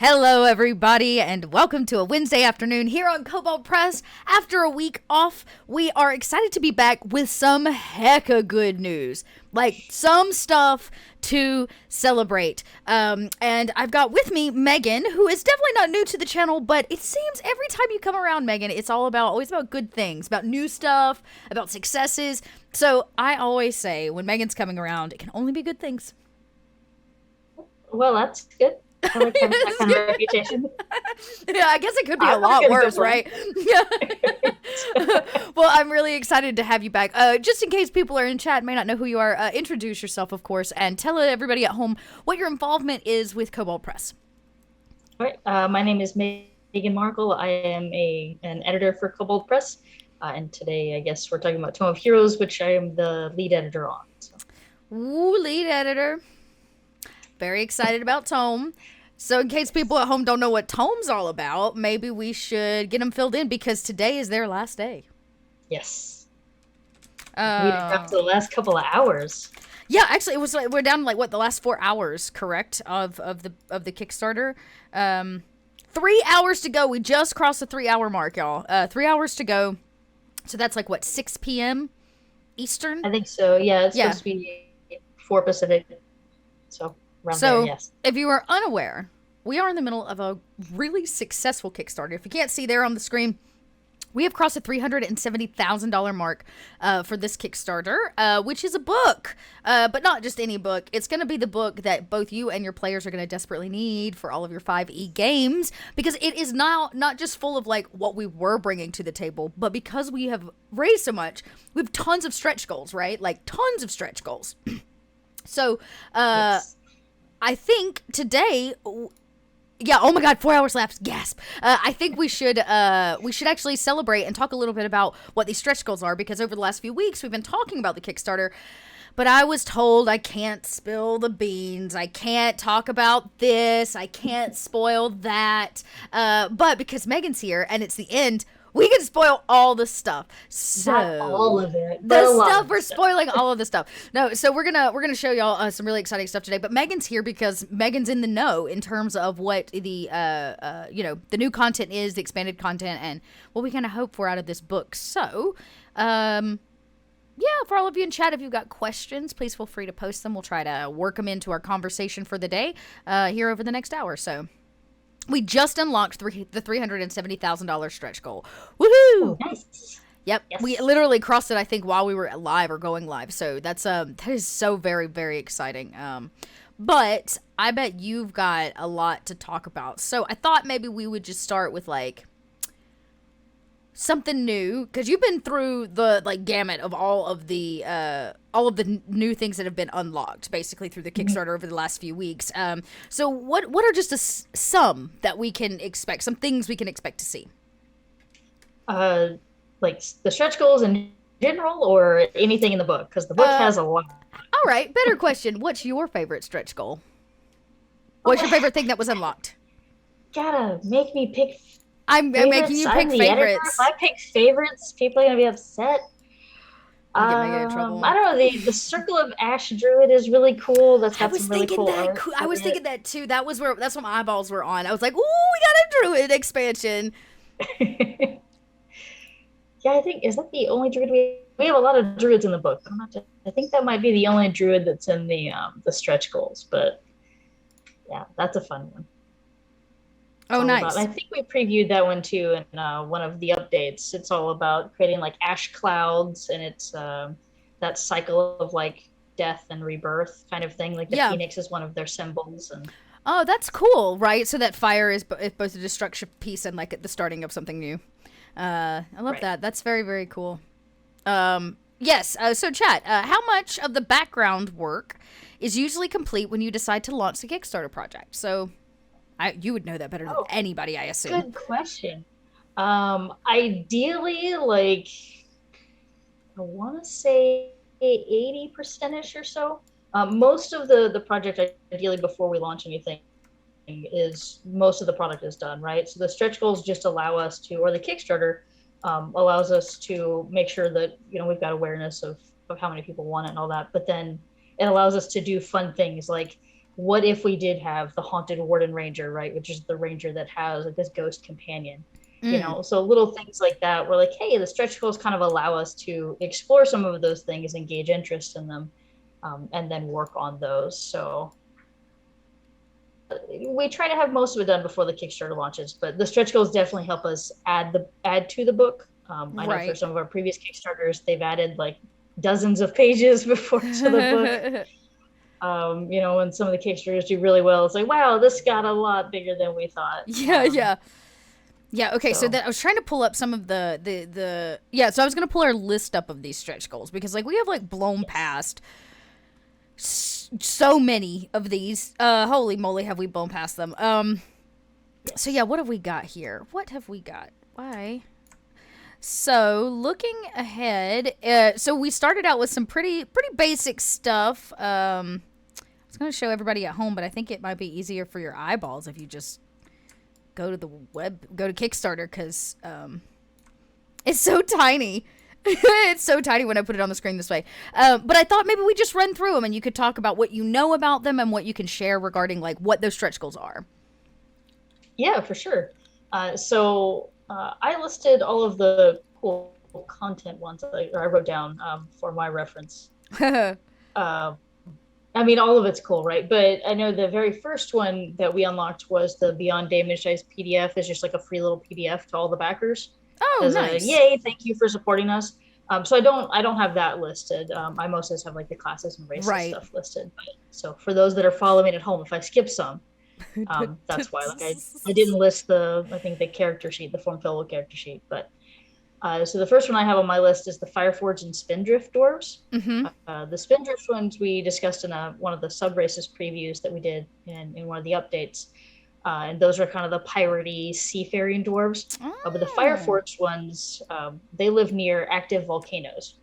Hello, everybody, and welcome to a Wednesday afternoon here on Kobold Press. After a week off, we are excited to be back with some hecka good news, like some stuff to celebrate. And I've got with me Megan, who is definitely not new to the channel, but it seems every time you come around, Megan, it's always about good things, about new stuff, about successes. So I always say when Megan's coming around, it can only be good things. Well, that's good. I like having that kind of reputation. Yeah, I guess it could be a lot worse, right? Yeah. Well, I'm really excited to have you back. Just in case people are in chat and may not know who you are, introduce yourself, of course, and tell everybody at home what your involvement is with Kobold Press. All right. My name is Meagan Maricle. I am an editor for Kobold Press. And today, I guess, we're talking about Tome of Heroes, which I am the lead editor on. So. Ooh, lead editor. Very excited about Tome. So in case people at home don't know what Tome's all about, maybe we should get them filled in because today is their last day. Yes. We've got to the last couple of hours. Yeah, actually, it was like we're down to the last 4 hours, correct, of the Kickstarter. 3 hours to go. We just crossed the 3 hour mark, y'all. 3 hours to go. So that's 6 p.m. Eastern? I think so. Yeah, it's supposed to be 4 Pacific. So there, yes. If you are unaware, we are in the middle of a really successful Kickstarter. If you can't see there on the screen, we have crossed the $370,000 mark for this Kickstarter, which is a book, but not just any book. It's going to be the book that both you and your players are going to desperately need for all of your 5e games, because it is now not just full of what we were bringing to the table, but because we have raised so much, we have tons of stretch goals, right? Tons of stretch goals. So, yes. I think today, yeah, oh my God, 4 hours left, gasp. I think we should actually celebrate and talk a little bit about what these stretch goals are, because over the last few weeks, we've been talking about the Kickstarter, but I was told I can't spill the beans, I can't talk about this, I can't spoil that, but because Megan's here and it's the end, we can spoil all the stuff. So not all of it. We're spoiling all of the stuff. No, so we're gonna show y'all some really exciting stuff today. But Megan's here because Megan's in the know in terms of what the the new content is, the expanded content, and what we kind of hope for out of this book. So, yeah, for all of you in chat, if you've got questions, please feel free to post them. We'll try to work them into our conversation for the day here over the next hour. So. We just unlocked the $370,000 stretch goal. Woohoo! Nice. Yep, yes. We literally crossed it, I think, while we were live or going live. So that is so very, very exciting. But I bet you've got a lot to talk about. So I thought maybe we would just start with something new, because you've been through the gamut of all of the new things that have been unlocked basically through the Kickstarter over the last few weeks. So what are just some that we can expect, some things we can expect to see? The stretch goals in general, or anything in the book, because the book has a lot. All right, better question. What's your favorite stretch goal? What's your favorite thing that was unlocked? Gotta make me pick. I'm making you pick favorites. If I pick favorites, people are gonna be upset. I don't know. The Circle of Ash Druid is really cool. That's got some really cool art. I was thinking that too. That's what my eyeballs were on. I was like, "Ooh, we got a Druid expansion." Yeah, I think, is that the only Druid we have a lot of Druids in the book. I think that might be the only Druid that's in the stretch goals. But yeah, that's a fun one. Oh, nice. I think we previewed that one too in one of the updates. It's all about creating ash clouds, and it's that cycle of death and rebirth kind of thing. The Phoenix is one of their symbols. And oh, that's cool, right? So that fire is both a destruction piece and at the starting of something new. I love that. That's very, very cool. Yes. So chat, how much of the background work is usually complete when you decide to launch the Kickstarter project? So you would know that better than anybody, I assume. Good question. Ideally, I want to say 80%-ish or so. Most of the project, ideally, before we launch anything, is most of the product is done, right? So the stretch goals just allow us to, or the Kickstarter allows us to make sure that, we've got awareness of how many people want it and all that. But then it allows us to do fun things like what if we did have the Haunted Warden Ranger, right, which is the ranger that has like this ghost companion, you know? So little things like that were like, hey, the stretch goals kind of allow us to explore some of those things, engage interest in them, and then work on those. So we try to have most of it done before the Kickstarter launches, but the stretch goals definitely help us add to the book. I know for some of our previous Kickstarters, they've added like dozens of pages before to the book. You know, when some of the Kickstarters do really well, it's like, wow, this got a lot bigger than we thought. Yeah, okay, so that I was trying to pull up some of the so I was going to pull our list up of these stretch goals because like we have like blown past so many of these. Holy moly, have we blown past them. So yeah, what have we got here? What have we got? Why? So looking ahead, so we started out with some pretty basic stuff. I was going to show everybody at home, but I think it might be easier for your eyeballs if you just go to the web, go to Kickstarter, because it's so tiny. It's so tiny when I put it on the screen this way. But I thought maybe we just run through them and you could talk about what you know about them and what you can share regarding like what those stretch goals are. Yeah, for sure. I listed all of the cool content ones that I wrote down for my reference. I mean, all of it's cool, right? But I know the very first one that we unlocked was the Beyond Damage Dice PDF. It's just like a free little PDF to all the backers. Oh, nice! Yay! Thank you for supporting us. So I don't have that listed. I mostly just have like the classes and races stuff listed. But, so for those that are following at home, if I skip some, that's why. Like I didn't list I think the character sheet, the form fillable character sheet. But so the first one I have on my list is the Fireforge and Spindrift dwarves. The Spindrift ones we discussed in one of the sub races previews that we did in one of the updates. And those are kind of the piratey seafaring dwarves. But the Fireforge ones, they live near active volcanoes.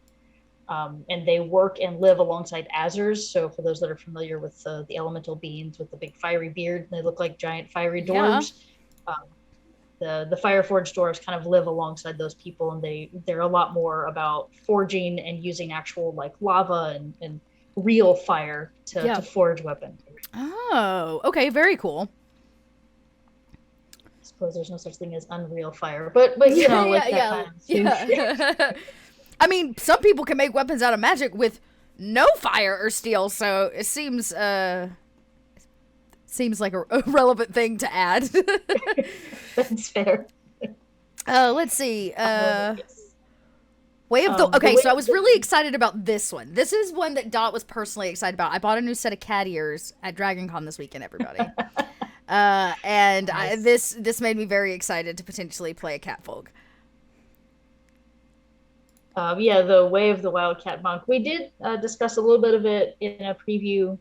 And they work and live alongside Azers. So for those that are familiar with the elemental beings with the big fiery beard, they look like giant fiery dwarves. The Fireforge dwarves kind of live alongside those people, and they're a lot more about forging and using actual like lava and real fire to forge weapons. Oh, okay, very cool. I suppose there's no such thing as unreal fire, but you know, like that kind of I mean, some people can make weapons out of magic with no fire or steel, so it seems like a relevant thing to add. That's fair. Let's see. Way of the okay, so I was really excited about this one. This is one that Dot was personally excited about. I bought a new set of cat ears at DragonCon this weekend, everybody. And nice. This made me very excited to potentially play a catfolk. The Way of the Wildcat Monk. We did discuss a little bit of it in a preview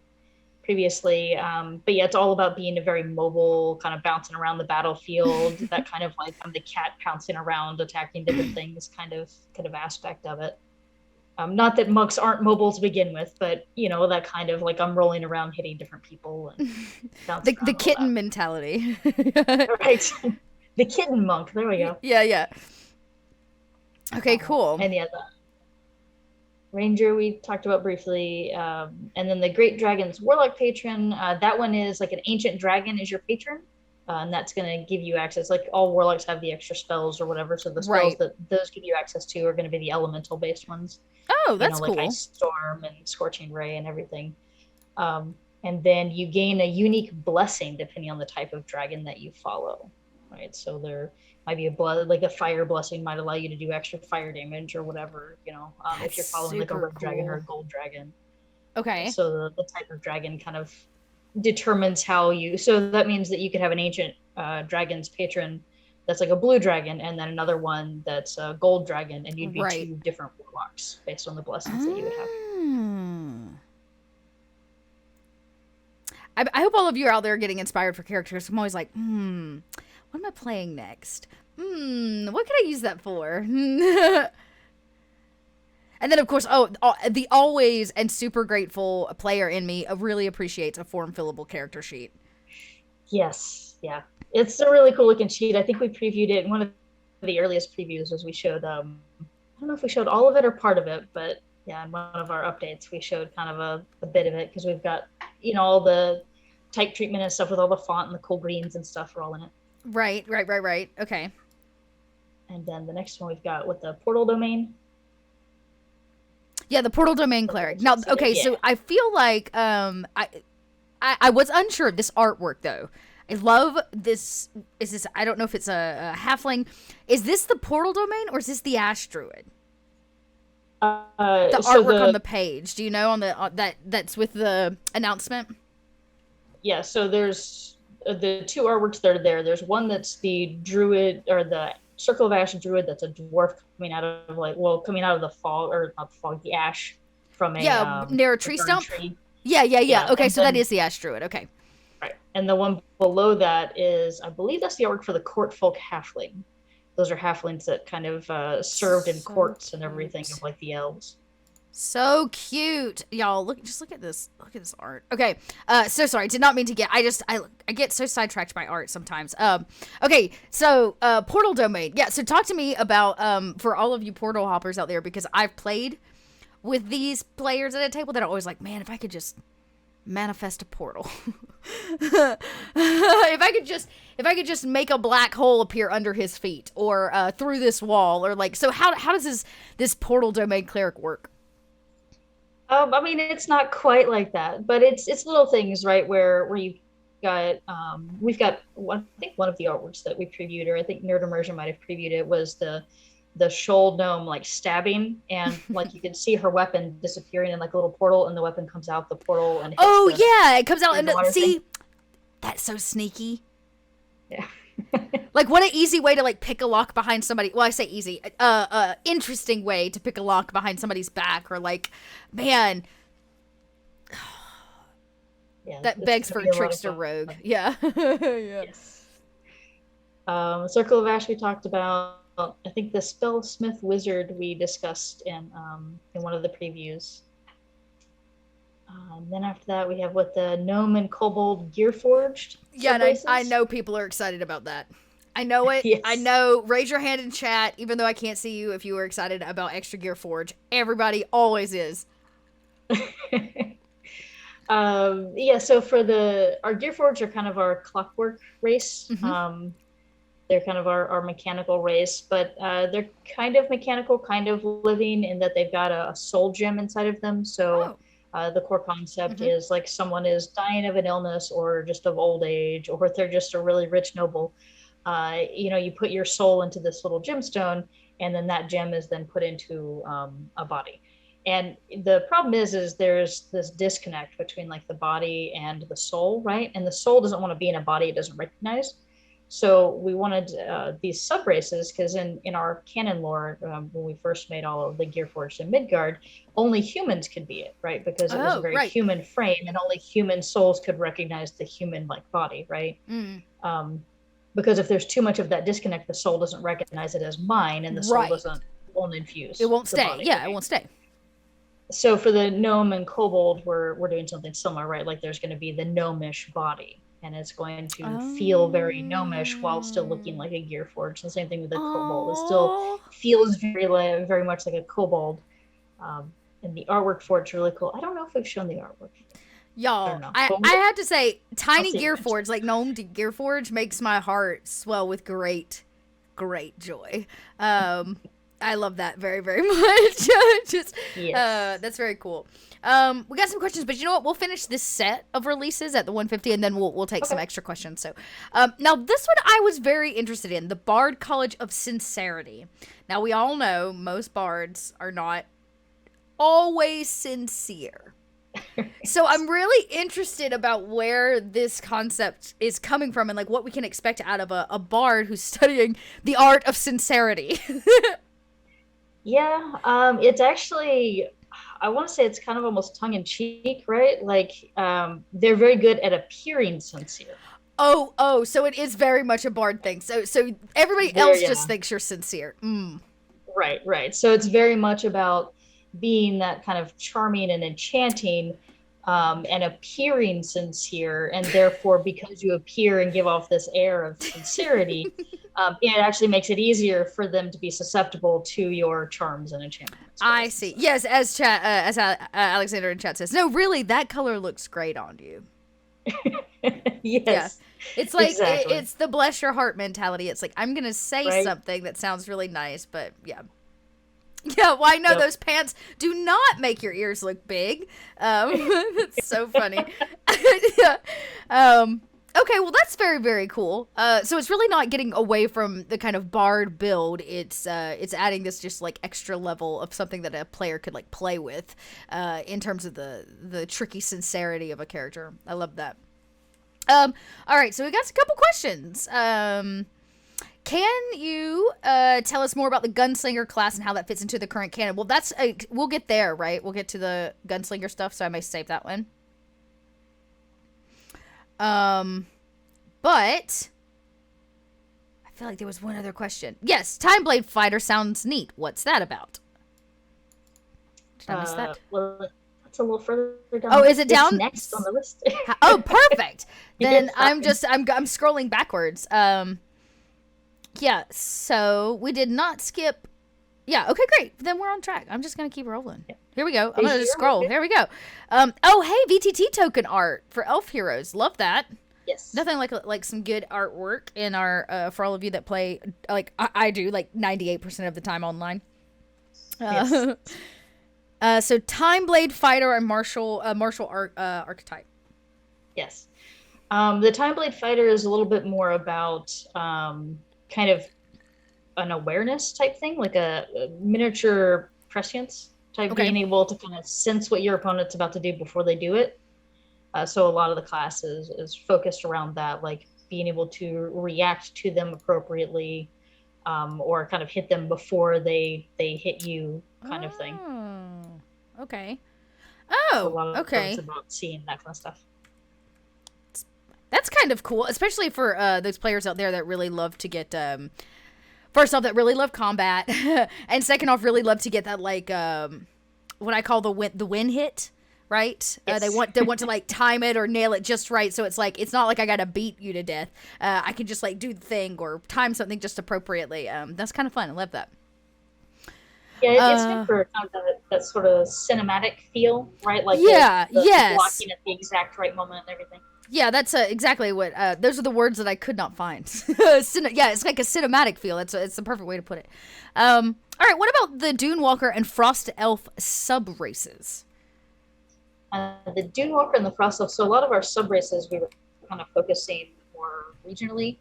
previously, but yeah, it's all about being a very mobile, kind of bouncing around the battlefield, that kind of like the cat pouncing around, attacking different things, kind of aspect of it. Not that monks aren't mobile to begin with, but you know, that kind of like I'm rolling around hitting different people and the kitten mentality. Right. The kitten monk. There we go. Yeah. Okay, cool. And yeah, the Ranger we talked about briefly, and then the Great Dragon's Warlock patron. That one is like an ancient dragon is your patron, and that's going to give you access. Like all warlocks have the extra spells or whatever, so the spells that those give you access to are going to be the elemental based ones. Oh, that's cool. Like Ice Storm and Scorching Ray and everything. And then you gain a unique blessing depending on the type of dragon that you follow. Right, so there might be a fire blessing might allow you to do extra fire damage or whatever, you know, if you're following like a red dragon or a gold dragon. Okay. So the type of dragon kind of determines how you. So that means that you could have an ancient dragon's patron that's like a blue dragon, and then another one that's a gold dragon, and you'd be two different warlocks based on the blessings that you would have. I hope all of you are out there getting inspired for characters. I'm always like, what am I playing next? What could I use that for? And then, of course, the always and super grateful player in me really appreciates a form-fillable character sheet. Yes, yeah. It's a really cool-looking sheet. I think we previewed it in one of the earliest previews was we showed, I don't know if we showed all of it or part of it, but yeah, in one of our updates, we showed kind of a bit of it because we've got, you know, all the type treatment and stuff with all the font and the cool greens and stuff are all in it. Right. Okay. And then the next one we've got with the portal domain. Yeah, the portal domain cleric. Now, okay, yeah. so I feel like I was unsure of this artwork though. I love this. Is this? I don't know if it's a halfling. Is this the portal domain or is this the ash druid? The artwork on the page. Do you know on the that's with the announcement? Yeah. So there's the two artworks that are there. There's one that's the druid or the Circle of Ash druid. That's a dwarf coming out of coming out of the fog, or not the fog, the ash from a near a tree stump. Tree. Yeah. Okay, so that is the ash druid. Okay. Right. And the one below that is, I believe that's the artwork for the court folk halfling. Those are halflings that kind of served in courts and everything of like the elves. So cute, y'all. Look at this. Look at this art. Okay, so sorry, did not mean to get. I get so sidetracked by art sometimes. Okay, so portal domain. Yeah, so talk to me about for all of you portal hoppers out there, because I've played with these players at a table that are always like, man, if I could just manifest a portal. if I could just make a black hole appear under his feet or through this wall, or like, so how does this portal domain cleric work? I mean, it's not quite like that, but it's little things, right? Where you got we've got I think one of the artworks that we previewed, or I think Nerd Immersion might have previewed it, was the shoal gnome like stabbing, and like you can see her weapon disappearing in like a little portal, and the weapon comes out the portal and hits it comes out and see thing. That's so sneaky. Yeah. Like, what an easy way to like pick a lock behind somebody. Well, I say easy, interesting way to pick a lock behind somebody's back, or like, man, yeah, that begs for a trickster rogue. Yeah. Yeah. Yes. Circle of Ash we talked about. I think the Spellsmith Wizard we discussed in one of the previews. Then after that, we have what the Gnome and Kobold Gearforged. Yeah, and I know people are excited about that. I know it. Yes. I know. Raise your hand in chat, even though I can't see you, if you were excited about Extra Gearforge. Everybody always is. Yeah, so for our Gearforge are kind of our clockwork race. Mm-hmm. They're kind of our mechanical race, but they're kind of mechanical, kind of living, in that they've got a soul gem inside of them. So the core concept is like someone is dying of an illness or just of old age, or if they're just a really rich noble. You put your soul into this little gemstone, and then that gem is then put into a body. And the problem is there's this disconnect between like the body and the soul, right? And the soul doesn't want to be in a body it doesn't recognize. So we wanted these sub races, because in our canon lore, when we first made all of the Gearforged in Midgard, only humans could be it, right? Because it was a very human frame, and only human souls could recognize the human-like body, right? Mm. Because if there's too much of that disconnect, the soul doesn't recognize it as mine, and the soul won't infuse. It won't stay. Body, yeah, right? It won't stay. So for the gnome and kobold, we're doing something similar, right? Like there's going to be the gnomish body, and it's going to feel very gnomish while still looking like a Gearforged. The same thing with the kobold. It still feels very much like a kobold. And the artwork for it's really cool. I don't know if we've shown the artwork. Y'all, I have to say, tiny Gearforge, like Gnome Gearforge, makes my heart swell with great joy. I love that very, very much. That's very cool. We got some questions, but you know what? We'll finish this set of releases at the 150, and then we'll take some extra questions. So, now this one I was very interested in, the Bard College of Sincerity. Now, we all know most bards are not always sincere. So I'm really interested about where this concept is coming from, and like what we can expect out of a bard who's studying the art of sincerity. Yeah, it's actually, I want to say it's kind of almost tongue-in-cheek, right? Like, they're very good at appearing sincere. Oh, so it is very much a bard thing. So everybody else just thinks you're sincere. Mm. Right. So it's very much about being that kind of charming and enchanting, and appearing sincere, and therefore because you appear and give off this air of sincerity, it actually makes it easier for them to be susceptible to your charms and enchantments. I see. Yes, as Alexander in chat says, no, really, that color looks great on you. Yeah. Yes, It's like exactly. it's the bless your heart mentality. It's like I'm gonna say Right. something that sounds really nice, but yeah. Yeah, well, I know Yep. those pants do not make your ears look big. It's so funny. Yeah. Okay, well, that's very, very cool. So it's really not getting away from the kind of bard build. It's adding this just like extra level of something that a player could like play with, in terms of the tricky sincerity of a character. I love that. All right, so we got a couple questions. Can you tell us more about the gunslinger class and how that fits into the current canon? Well, we'll get there, right? We'll get to the gunslinger stuff, so I may save that one. But I feel like there was one other question. Yes, Time Blade Fighter sounds neat. What's that about? Did I miss that? Well, that's a little further down. Oh, is it down? It's next on the list. Oh, perfect. Then Yes, I'm scrolling backwards. Yeah, so we did not skip. Yeah, okay, great. Then we're on track. I'm just going to keep rolling. Here we go. I'm going to scroll. Here we go. Oh, hey, VTT token art for Elf Heroes. Love that. Yes. Nothing like some good artwork in our for all of you that play like I do like 98% of the time online. Yes. So Time Blade Fighter and martial archetype. Yes. The Time Blade Fighter is a little bit more about kind of an awareness type thing, like a miniature prescience type, being able to kind of sense what your opponent's about to do before they do it. So a lot of the class is focused around that, like being able to react to them appropriately, or kind of hit them before they hit you, kind of thing. Okay. So a lot of okay. it's about seeing that kind of stuff. That's kind of cool, especially for those players out there that really love to get, first off, that really love combat, and second off, really love to get that like what I call the win hit, right? Yes. They want to like time it or nail it just right, so it's like it's not like I gotta beat you to death. I can just like do the thing or time something just appropriately. That's kind of fun. I love that. Yeah, it's good for kind of that sort of cinematic feel, right? Like yes, blocking at the exact right moment and everything. Yeah, that's exactly what. Those are the words that I could not find. Yeah, it's like a cinematic feel. It's the perfect way to put it. All right, what about the Dunewalker and Frost Elf sub races? The Dunewalker and the Frost Elf. So a lot of our sub races we were kind of focusing more regionally.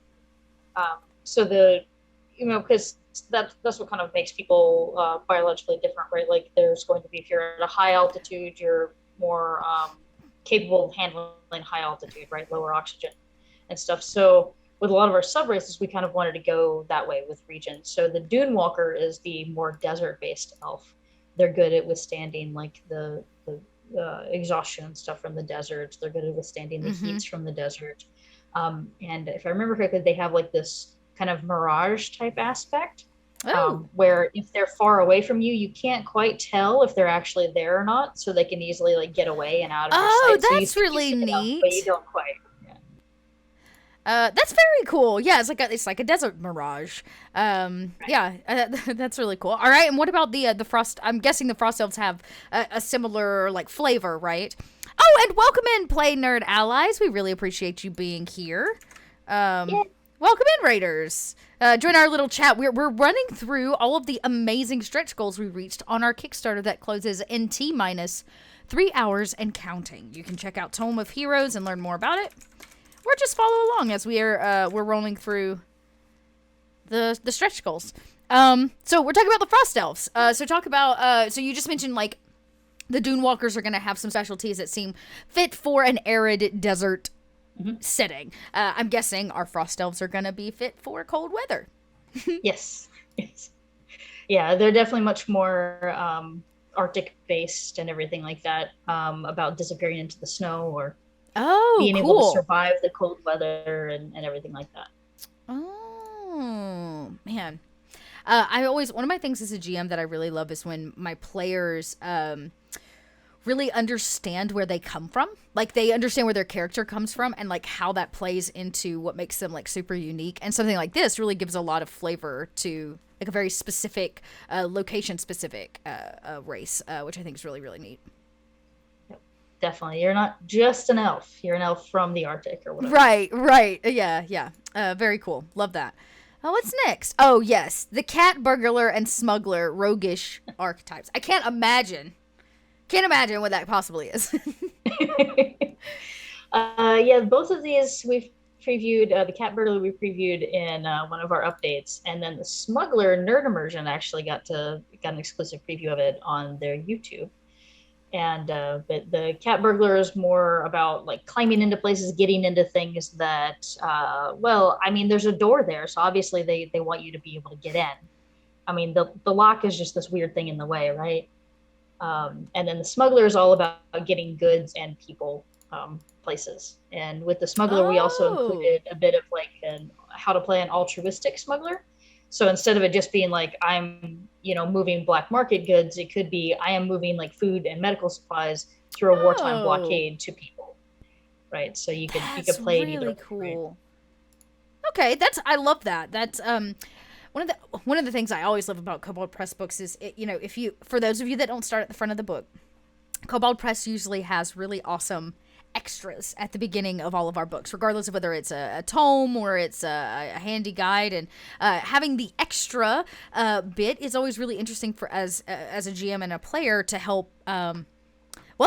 So because that's what kind of makes people biologically different, right? Like there's going to be, if you're at a high altitude, you're more capable of handling high altitude, right? Lower oxygen and stuff. So with a lot of our sub races, we kind of wanted to go that way with region. So the Dune Walker is the more desert based elf. They're good at withstanding like the exhaustion and stuff from the desert. They're good at withstanding the heats from the desert. And if I remember correctly, they have like this kind of mirage type aspect. Where if they're far away from you, you can't quite tell if they're actually there or not, so they can easily like get away and out of your sight. Oh, that's really neat. But you don't quite. That's very cool. Yeah, it's like a desert mirage. Right. Yeah, that's really cool. All right, and what about the frost? I'm guessing the frost elves have a similar like flavor, right? Oh, and welcome in, Play Nerd allies. We really appreciate you being here. Yeah. Welcome in, Raiders. Join our little chat. We're running through all of the amazing stretch goals we reached on our Kickstarter that closes in T-minus 3 hours and counting. You can check out Tome of Heroes and learn more about it, or just follow along as we're rolling through the stretch goals. So we're talking about the Frost Elves. So you just mentioned like the Dune Walkers are going to have some specialties that seem fit for an arid desert setting. I'm guessing our Frost Elves are going to be fit for cold weather. Yes. Yeah, they're definitely much more Arctic based and everything like that, about disappearing into the snow or being able to survive the cold weather and everything like that. Oh, man. One of my things as a GM that I really love is when my players really understand where they come from. Like they understand where their character comes from and like how that plays into what makes them like super unique. And something like this really gives a lot of flavor to like a very specific, location specific race, which I think is really, really neat. definitely. You're not just an elf. You're an elf from the Arctic or whatever. Right. Yeah. Very cool. Love that. What's next? Oh, yes. The cat burglar and smuggler roguish archetypes. I can't imagine. Can't imagine what that possibly is. Yeah, both of these we've previewed. The cat burglar we previewed in one of our updates, and then the smuggler nerd immersion actually got an exclusive preview of it on their YouTube. And but the cat burglar is more about like climbing into places, getting into things that well, I mean, there's a door there, so obviously they want you to be able to get in. I mean, the lock is just this weird thing in the way, right? And then the smuggler is all about getting goods and people places. And with the smuggler, we also included a bit of like how to play an altruistic smuggler. So instead of it just being like I'm, moving black market goods, it could be I am moving like food and medical supplies through a wartime blockade to people, right? So you could play really either. Cool. Okay, I love that. That's one of the things I always love about Kobold Press books is if you, for those of you that don't start at the front of the book, Kobold Press usually has really awesome extras at the beginning of all of our books, regardless of whether it's a tome or it's a handy guide. And having the extra bit is always really interesting for as a GM and a player to help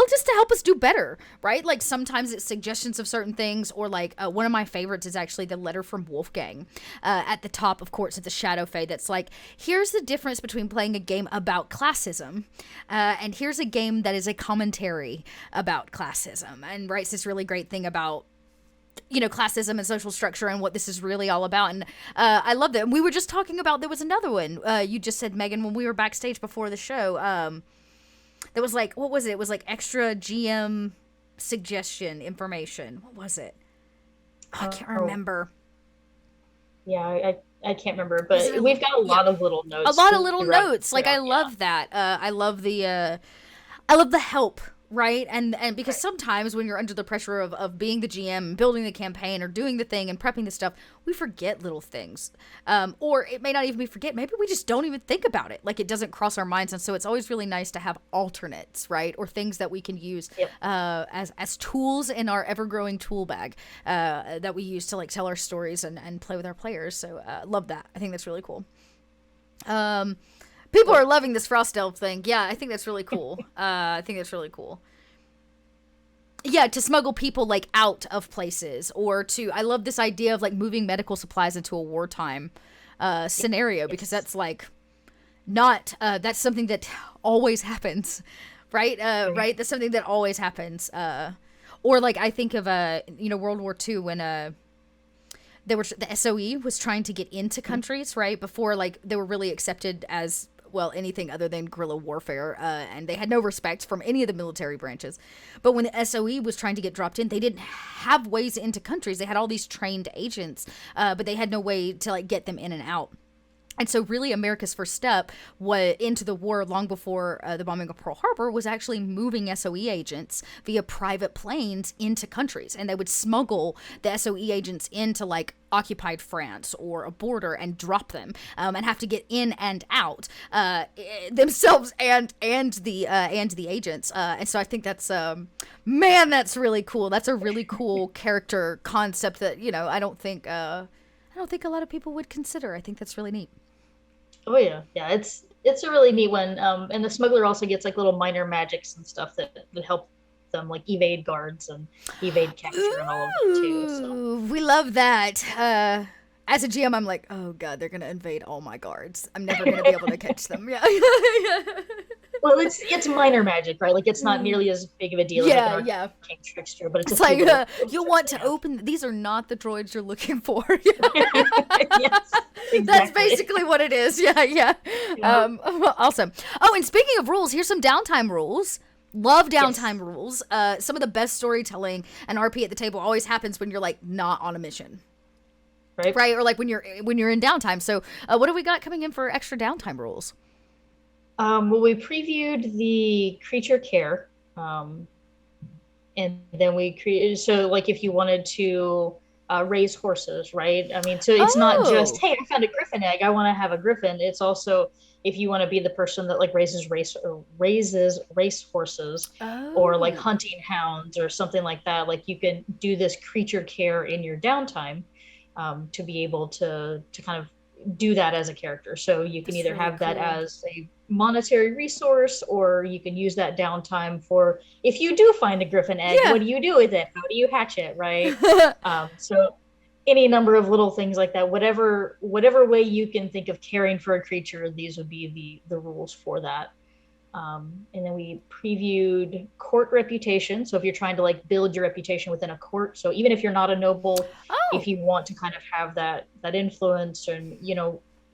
just to help us do better, right? Like sometimes it's suggestions of certain things, or like one of my favorites is actually the letter from Wolfgang at the top, of course, at the Shadow Fade. That's like, here's the difference between playing a game about classism and here's a game that is a commentary about classism, and writes this really great thing about classism and social structure and what this is really all about. And I love that. And we were just talking about, there was another one you just said, Megan, when we were backstage before the show, that was like, what was it? It was like extra GM suggestion information. What was it? Oh, I can't remember. Yeah, I can't remember, but we've got a lot of little notes. A lot of little notes. Like I love that. I love the help, right? And because sometimes when you're under the pressure of being the GM and building the campaign or doing the thing and prepping the stuff, we forget little things. Or it may not even be forget. Maybe we just don't even think about it. Like it doesn't cross our minds. And so it's always really nice to have alternates, right? Or things that we can use as tools in our ever-growing tool bag that we use to like tell our stories and play with our players. So love that. I think that's really cool. People are loving this Frost Elf thing. Yeah, I think that's really cool. Yeah, to smuggle people like out of places, or I love this idea of like moving medical supplies into a wartime scenario, because that's like not, that's something that always happens, right? Right? That's something that always happens. Or like I think of, World War II when the SOE was trying to get into countries, right? Before like they were really accepted as anything other than guerrilla warfare, and they had no respect from any of the military branches. But when the SOE was trying to get dropped in, they didn't have ways into countries. They had all these trained agents, but they had no way to like get them in and out. And so really America's first step into the war long before the bombing of Pearl Harbor was actually moving SOE agents via private planes into countries. And they would smuggle the SOE agents into like occupied France or a border and drop them and have to get in and out themselves and the agents. And so I think that's, that's really cool. That's a really cool character concept that, I don't think a lot of people would consider. I think that's really neat. Oh yeah, it's a really neat one. And the smuggler also gets like little minor magics and stuff that help them like evade guards and evade capture and all of that too. So we love that. As a GM, I'm like, oh god, they're gonna invade all my guards. I'm never gonna be able to catch them. Yeah. Well, it's minor magic, right? Like it's not nearly as big of a deal. Yeah, like yeah. Trickster, but it's like you'll want to open. These are not the droids you're looking for. Yes, exactly. That's basically what it is. Yeah. Awesome. Oh, and speaking of rules, here's some downtime rules. Love downtime rules. Some of the best storytelling and RP at the table always happens when you're like not on a mission. Right, or like when you're in downtime. So, what have we got coming in for extra downtime rules? Well, we previewed the creature care, and then we created. So, like, if you wanted to raise horses, right? I mean, so it's not just, Oh. hey, I found a griffin egg, I want to have a griffin. It's also if you want to be the person that like raises race horses or like Oh. hunting hounds or something like that. Like you can do this creature care in your downtime to be able to kind of do that as a character. So you can That's either really have that cool. as a monetary resource, or you can use that downtime for if you do find a griffin egg, Yeah. what do you do with it? How do you hatch it, right? So any number of little things like that, whatever way you can think of caring for a creature, these would be the rules for that. And then we previewed court reputation. So if you're trying to like build your reputation within a court, so even if you're not a noble, if Oh. you want to kind of have that influence, and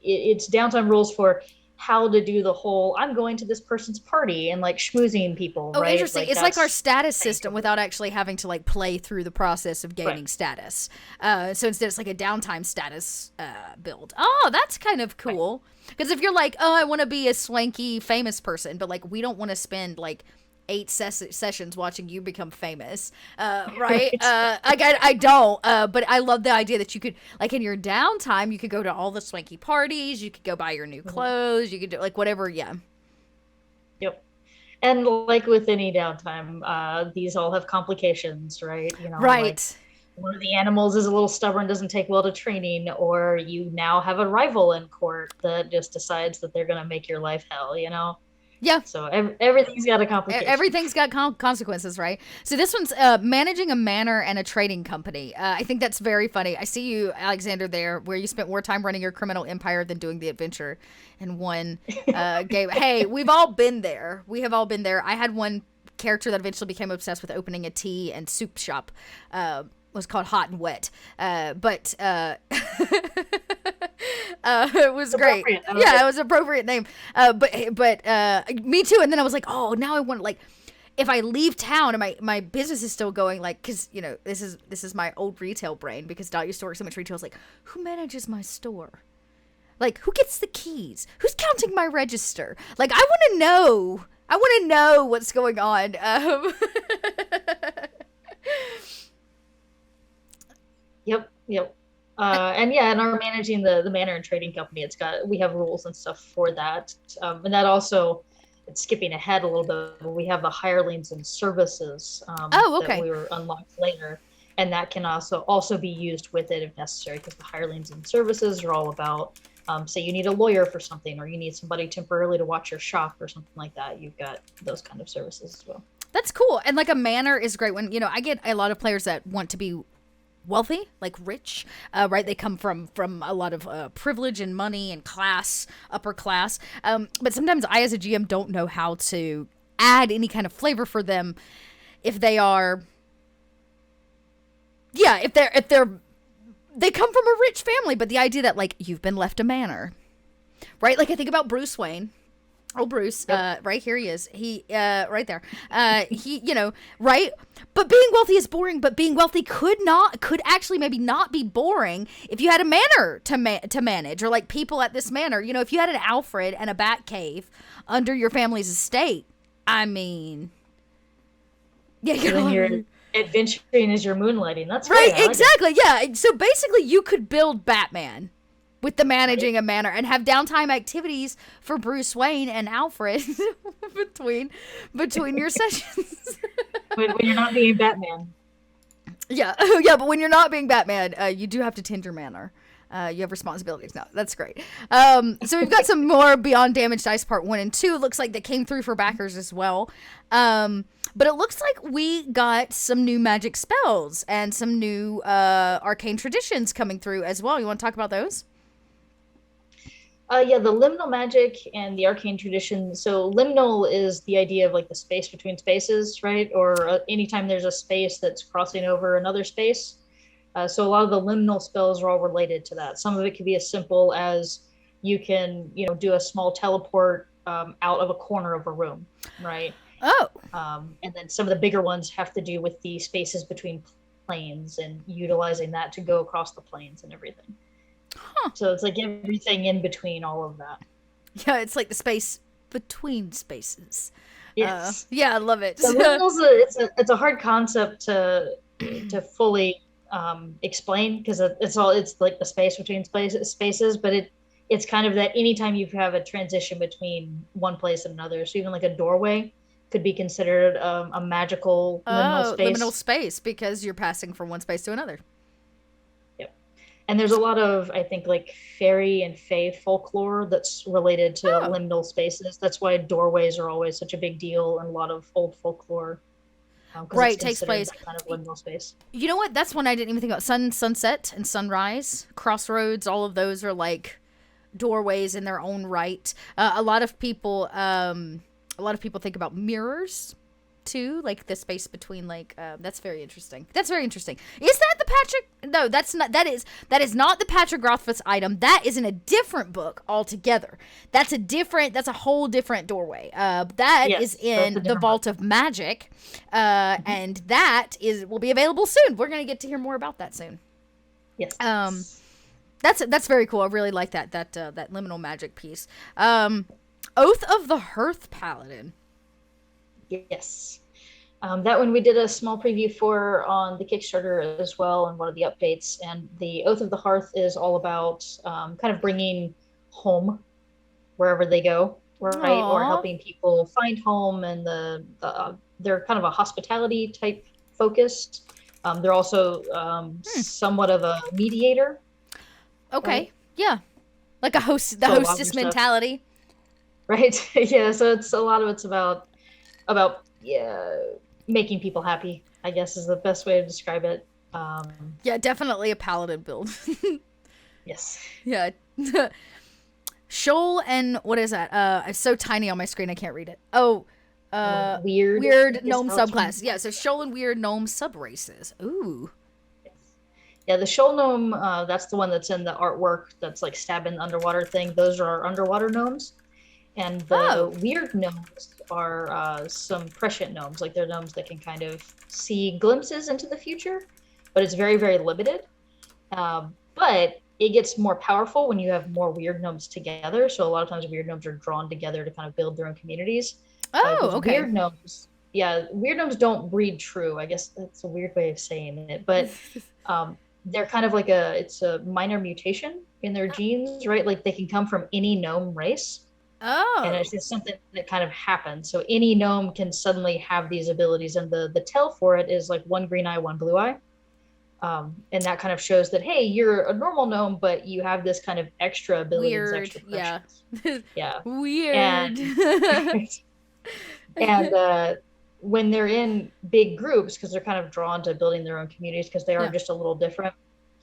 it's downtime rules for how to do the whole I'm going to this person's party and like schmoozing people, Oh, right? interesting. Like It's like our that's status how you system can do without actually having to like play through the process of it. Right. gaining status. So instead, it's like a downtime status build. Oh, that's kind of Right. cool. Because if you're like, oh, I want to be a swanky famous person, but like we don't want to spend like 8 sessions watching you become famous, right? Right. I don't. But I love the idea that you could, like, in your downtime, you could go to all the swanky parties. You could go buy your new Mhm. clothes. You could do like whatever. Yeah. Yep. And like with any downtime, these all have complications, right? Like Right. one of the animals is a little stubborn, doesn't take well to training, or you now have a rival in court that just decides that they're going to make your life hell. Yeah. So everything's got a complication. Everything's got consequences, right? So this one's managing a manor and a trading company. I think that's very funny. I see you, Alexander, there, where you spent more time running your criminal empire than doing the adventure in one game. Hey, we've all been there. We have all been there. I had one character that eventually became obsessed with opening a tea and soup shop. Was called Hot and Wet, but it was great. Yeah, it was an appropriate name. But me too. And then I was like, oh, now I want like, if I leave town and my business is still going, like, because this is my old retail brain, because Dot used to work so much retail. I was like, who manages my store? Like, who gets the keys? Who's counting my register? Like, I want to know. I want to know what's going on. Yep. And yeah, and our managing the manor and trading company, we have rules and stuff for that. And that also, it's skipping ahead a little bit, but we have the hirelings and services Oh, that okay. we were unlocked later. And that can also be used with it if necessary, because the hirelings and services are all about, say you need a lawyer for something, or you need somebody temporarily to watch your shop or something like that. You've got those kind of services as well. That's cool. And like a manor is great when, I get a lot of players that want to be wealthy, like rich, right? They come from a lot of privilege and money and class, upper class. But sometimes I, as a GM, don't know how to add any kind of flavor for them if they are, yeah, if they come from a rich family, but the idea that like you've been left a manor, right? Like I think about Bruce Wayne. Oh, Bruce, Yep. right here he is. He, right there. He, right? But being wealthy is boring, but being wealthy could actually maybe not be boring if you had a manor to manage, or like people at this manor. If you had an Alfred and a bat cave under your family's estate, I mean, yeah, And then you're adventuring as you're moonlighting. That's right, great. I like it. exactly, yeah. So basically, you could build Batman with the managing a manor and have downtime activities for Bruce Wayne and Alfred between your sessions. When you're not being Batman. Yeah, yeah, but when you're not being Batman, you do have to tend your manor. You have responsibilities now. That's great. So we've got some more Beyond Damage Dice Part 1 and 2. It looks like they came through for backers as well. But it looks like we got some new magic spells and some new arcane traditions coming through as well. You want to talk about those? Yeah, the liminal magic and the arcane tradition. So liminal is the idea of like the space between spaces, right? Or anytime there's a space that's crossing over another space. So a lot of the liminal spells are all related to that. Some of it can be as simple as you can, do a small teleport out of a corner of a room, right? Oh, And then some of the bigger ones have to do with the spaces between planes and utilizing that to go across the planes and everything. huh. So it's like everything in between all of that. Yeah, it's like the space between spaces. Yes. Yeah, I love it. The liminal's it's a hard concept to fully explain because it's like the space between spaces, but it's kind of that anytime you have a transition between one place and another, so even like a doorway could be considered a magical liminal Oh, liminal space. space because you're passing from one space to another. Yep. And there's a lot of, I think, like fairy and fae folklore that's related to Oh, liminal spaces. That's why doorways are always such a big deal in a lot of old folklore, because it's right, takes considered place. that kind of liminal space. You know what? That's one I didn't even think about. Sunset, and sunrise, crossroads. All of those are like doorways in their own right. A lot of people think about mirrors too, like the space between like. That's very interesting. That's very interesting. Is that the Patrick? No, that's not. That is not the Patrick Rothfuss item. That is in a different book altogether. That's a whole different doorway. That Yes, is that's in a the different Vault of Magic, and that will be available soon. We're gonna get to hear more about that soon. Yes. That's very cool. I really like that liminal magic piece. Oath of the Hearth Paladin. Yes. That one we did a small preview for on the Kickstarter as well, and one of the updates. And the Oath of the Hearth is all about kind of bringing home wherever they go, right? Or Aww. helping people find home, and they're kind of a hospitality type focus. They're also somewhat of a mediator. Okay. Right? Yeah. Like the So a lot of hostess your stuff, mentality. right? Yeah. So it's a lot of it's about yeah, making people happy, I guess is the best way to describe it. Yeah, definitely a paladin build. Yes. Yeah. Shoal and what is that? It's so tiny on my screen I can't read it. Oh, Weird, I weird think is gnome how it's subclass. Yeah, so Shoal and weird gnome subraces. Ooh. Yeah, the shoal gnome, that's the one that's in the artwork that's like stabbing the underwater thing. Those are our underwater gnomes. And Oh, the weird gnomes are some prescient gnomes. Like they're gnomes that can kind of see glimpses into the future, but it's very, very limited. But it gets more powerful when you have more weird gnomes together. So a lot of times weird gnomes are drawn together to kind of build their own communities. oh, Because okay. weird gnomes, yeah, weird gnomes don't breed true. I guess that's a weird way of saying it, but they're kind of like it's a minor mutation in their genes, right? Like they can come from any gnome race, and it's Oh, just something that kind of happens. So any gnome can suddenly have these abilities, and the tell for it is like one green eye, one blue eye. And that kind of shows that, hey, you're a normal gnome, but you have this kind of extra abilities, weird. extra Yeah. pressures. Yeah. Weird. And and when they're in big groups, because they're kind of drawn to building their own communities because they are Yeah. just a little different,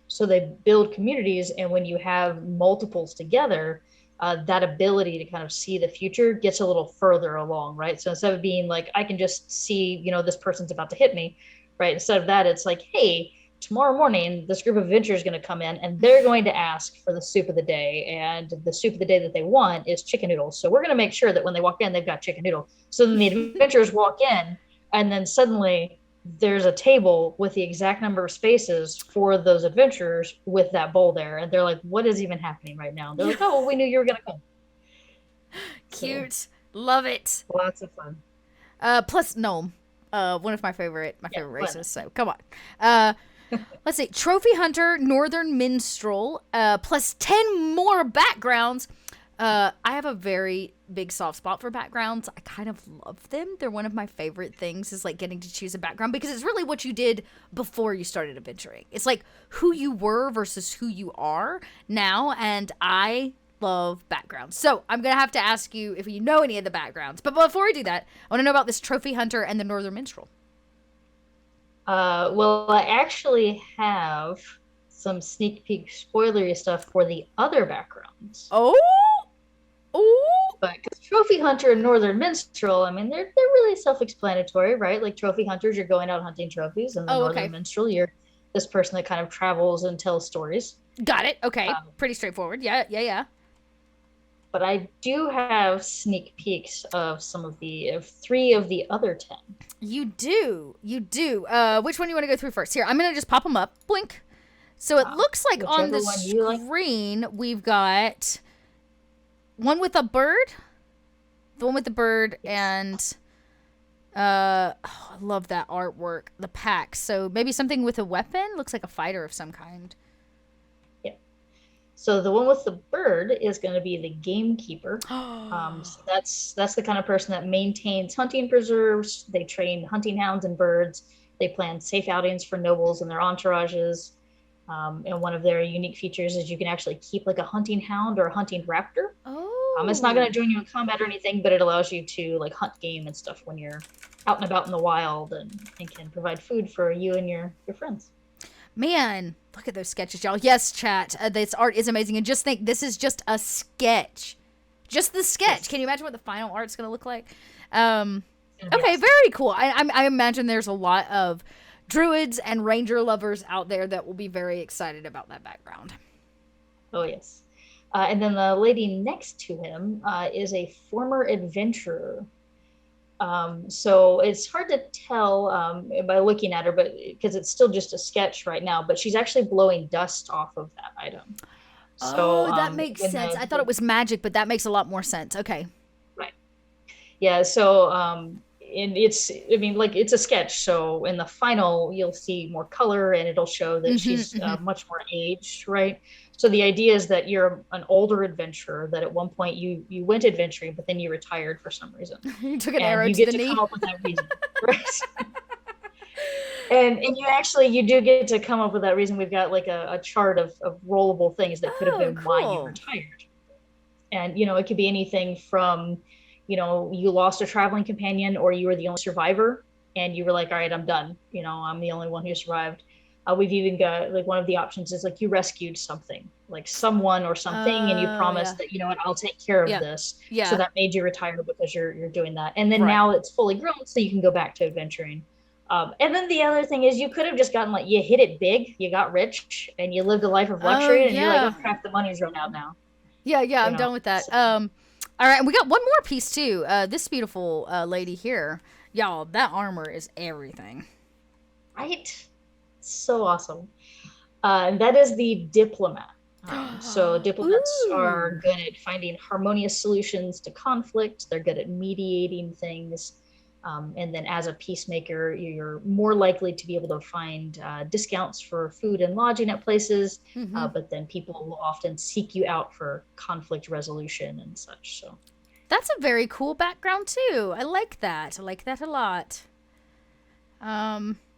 so they build communities, and when you have multiples together, that ability to kind of see the future gets a little further along, right? So instead of being like, I can just see, this person's about to hit me, right? Instead of that, it's like, hey, tomorrow morning this group of adventurers is going to come in, and they're going to ask for the soup of the day, and the soup of the day that they want is chicken noodles. So we're going to make sure that when they walk in, they've got chicken noodle. So then the adventurers walk in, and then suddenly there's a table with the exact number of spaces for those adventurers with that bowl there, and they're like, what is even happening right now? They're like, oh, well, we knew you were going to come. So Cute. Love it. lots of fun. Plus gnome. One of my favorite Yeah, races. So come on. Let's see. Trophy Hunter, Northern Minstrel, plus 10 more backgrounds. I have a very big soft spot for backgrounds. I kind of love them. They're one of my favorite things, is like getting to choose a background, because it's really what you did before you started adventuring. It's like who you were versus who you are now, and I love backgrounds. So I'm going to have to ask you if you know any of the backgrounds. But before we do that, I want to know about this Trophy Hunter and the Northern Minstrel. Well, I actually have some sneak peek spoilery stuff for the other backgrounds. Oh, oh, But because Trophy Hunter and Northern Minstrel, I mean, they're really self-explanatory, right? Like Trophy Hunters, you're going out hunting trophies, and the oh, Northern okay. Minstrel, you're this person that kind of travels and tells stories. Got it. Okay. Um, Pretty straightforward. Yeah, yeah, yeah. but I do have sneak peeks of of three of the other 10. You do. You do. Which one do you want to go through first? Here, I'm going to just pop them up. Blink. So it looks like on Whichever the one you like. screen, we've got one with a bird, the one with the bird, Yes. and I love that artwork. The pack. So maybe something with a weapon? Looks like a fighter of some kind. So the one with the bird is going to be the gamekeeper. So that's the kind of person that maintains hunting preserves. They train hunting hounds and birds. They plan safe outings for nobles and their entourages. And one of their unique features is you can actually keep like a hunting hound or a hunting raptor. It's not going to join you in combat or anything, but it allows you to like hunt game and stuff when you're out and about in the wild, and can provide food for you and your friends. Man, look at those sketches, y'all. Yes, chat. This art is amazing. And just think, this is just a sketch. Just the sketch. Can you imagine what the final art's going to look like? Okay, very cool. I imagine there's a lot of druids and ranger lovers out there that will be very excited about that background. Oh, yes. And then the lady next to him is a former adventurer. So it's hard to tell by looking at her, but because it's still just a sketch right now, but she's actually blowing dust off of that item. So that makes sense. I thought it was magic, but that makes a lot more sense. Okay. Right. Yeah. So, and it's a sketch. So in the final, you'll see more color and it'll show that she's much more aged. Right. So the idea is that you're an older adventurer, that at one point you went adventuring, but then you retired for some reason. You took an arrow to the knee. You get to come up with that reason. Right? and you do get to come up with that reason. We've got like a chart of rollable things that could have been why you retired. And, it could be anything from, you lost a traveling companion, or you were the only survivor and you were like, all right, I'm done. I'm the only one who survived. We've even got like one of the options is like you rescued something, like someone or something, and you promised that, I'll take care of this. Yeah. So that made you retire because you're doing that. And then now it's fully grown, so you can go back to adventuring. And then the other thing is you could have just gotten like, you hit it big, you got rich, and you lived a life of luxury, and you're like, oh crap, the money's run out now. Yeah, I'm done with that. So. All right, and we got one more piece too. This beautiful lady here. Y'all, that armor is everything. Right? So awesome. And that is the diplomat. So diplomats are good at finding harmonious solutions to conflict. They're good at mediating things. And then as a peacemaker, you're more likely to be able to find discounts for food and lodging at places. But then people will often seek you out for conflict resolution and such. So that's a very cool background too. I like that. I like that a lot.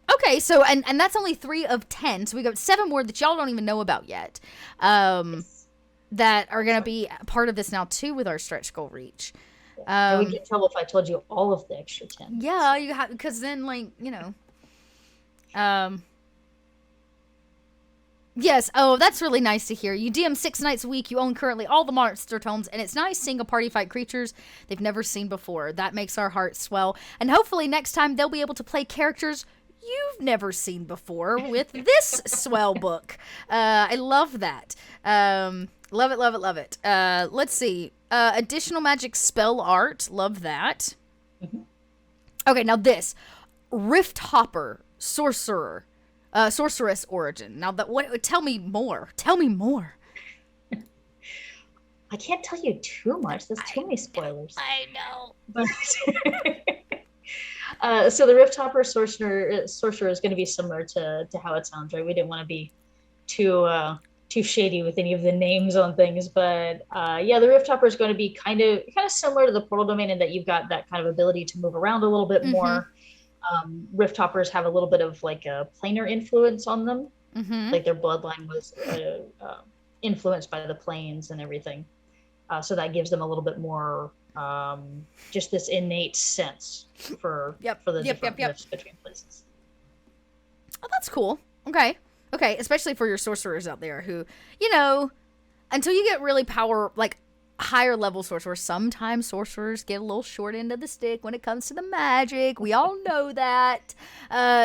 Okay, so, and that's only 3 of 10, so we got 7 more that y'all don't even know about yet, that are going to be part of this now, too, with our stretch goal reach. I would get in trouble if I told you all of the extra 10. Yeah, you have, because then, like, yes, that's really nice to hear. You DM 6 nights a week, you own currently all the monster tomes, and it's nice seeing a party fight creatures they've never seen before. That makes our hearts swell, and hopefully next time they'll be able to play characters you've never seen before with this swell book. I love that. Love it, love it, love it. Let's see. Additional magic spell art. Love that. Okay, now this. Rift Hopper, sorcerer. Sorceress origin. Now, tell me more. Tell me more. I can't tell you too much. There's too many spoilers. I know. So the Rift Hopper sorcerer is going to be similar to how it sounds, right? We didn't want to be too shady with any of the names on things, but the Rift Hopper is going to be kind of similar to the Portal Domain in that you've got that kind of ability to move around a little bit more. Rift Hoppers have a little bit of like a planar influence on them, like their bloodline was influenced by the planes and everything, so that gives them a little bit more. Just this innate sense for the different rifts between places. Oh, that's cool. Okay, especially for your sorcerers out there who, until you get really higher level sorcerers, sometimes sorcerers get a little short end of the stick when it comes to the magic. We all know that.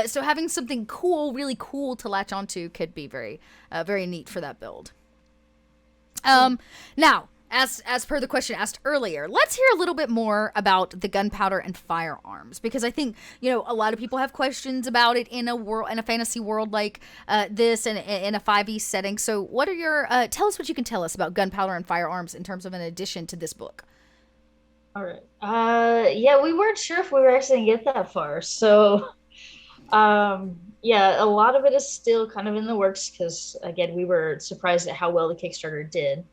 So having something cool, really cool to latch onto could be very, very neat for that build. Now, as per the question asked earlier, let's hear a little bit more about the gunpowder and firearms, because I think, a lot of people have questions about it in a fantasy world like this and in a 5e setting. So what are your, tell us what you can tell us about gunpowder and firearms in terms of an addition to this book. All right. Yeah, we weren't sure if we were actually gonna get that far. So, yeah, a lot of it is still kind of in the works because, again, we were surprised at how well the Kickstarter did.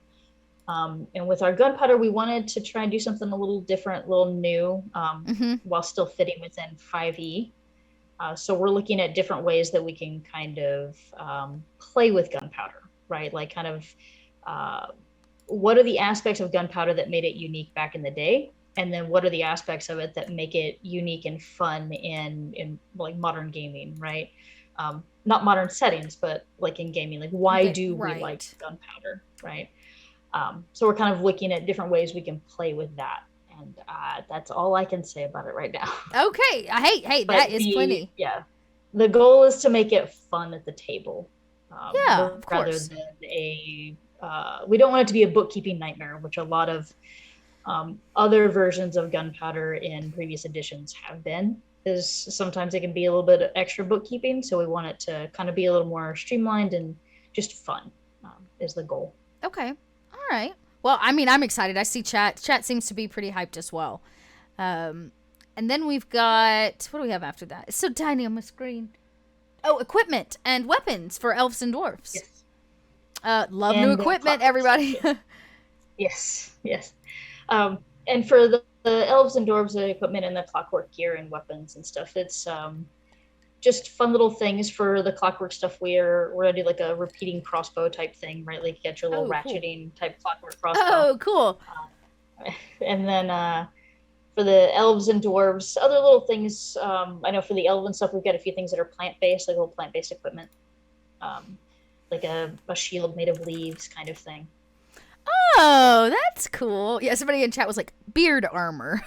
And with our gunpowder, we wanted to try and do something a little different, a little new, Mm-hmm. while still fitting within 5e. So we're looking at different ways that we can kind of play with gunpowder, right? Like kind of uh, what are the aspects of gunpowder that made it unique back in the day? And then what are the aspects of it that make it unique and fun in like modern gaming, right? Not modern settings, but like in gaming, like why Okay, do we like right. gunpowder, right? So we're kind of looking at different ways we can play with that. And that's all I can say about it right now. Okay. Hey, that But is plenty. the goal is to make it fun at the table, Yeah, of rather course. than we don't want it to be a bookkeeping nightmare, which a lot of other versions of gunpowder in previous editions have been. Is sometimes it can be a little bit of extra bookkeeping, so we want it to kind of be a little more streamlined and just fun, is the goal. Okay. All right. Well, I mean, I'm excited. I see chat. Chat seems to be pretty hyped as well. Um, and then we've got, what do we have after that? It's so tiny on my screen. Oh, equipment and weapons for elves and dwarfs. Yes, Love new and equipment, clockwork stuff everybody. too. Yes, yes. And for the elves and dwarves, the equipment and the clockwork gear and weapons and stuff, it's just fun little things. For the clockwork stuff, we're gonna do like a repeating crossbow type thing, right? Like get your little Oh, cool. ratcheting type clockwork crossbow. Oh, cool. And then for the elves and dwarves, other little things. I know for the elven stuff, we've got a few things that are plant based, like little plant based equipment, um, like a shield made of leaves, kind of thing. Oh, that's cool. Yeah, somebody in chat was like, beard armor.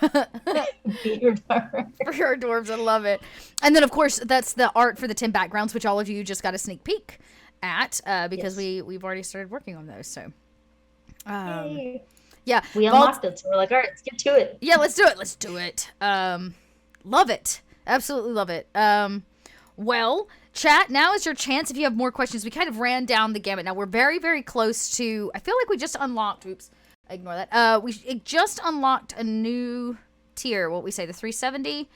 Beard armor. For our dwarves, I love it. And then, of course, that's the art for the 10 backgrounds, which all of you just got a sneak peek at because Yes. we've already started working on those. So, um, Yay. yeah, We Vault. unlocked it, so we're like, all right, let's get to it. Yeah, let's do it. Let's do it. Love it. Absolutely love it. Well, chat, now is your chance if you have more questions. We kind of ran down the gamut. Now we're very, very close to, I feel like we just unlocked, oops, ignore that. It just unlocked a new tier, what we say, the 370.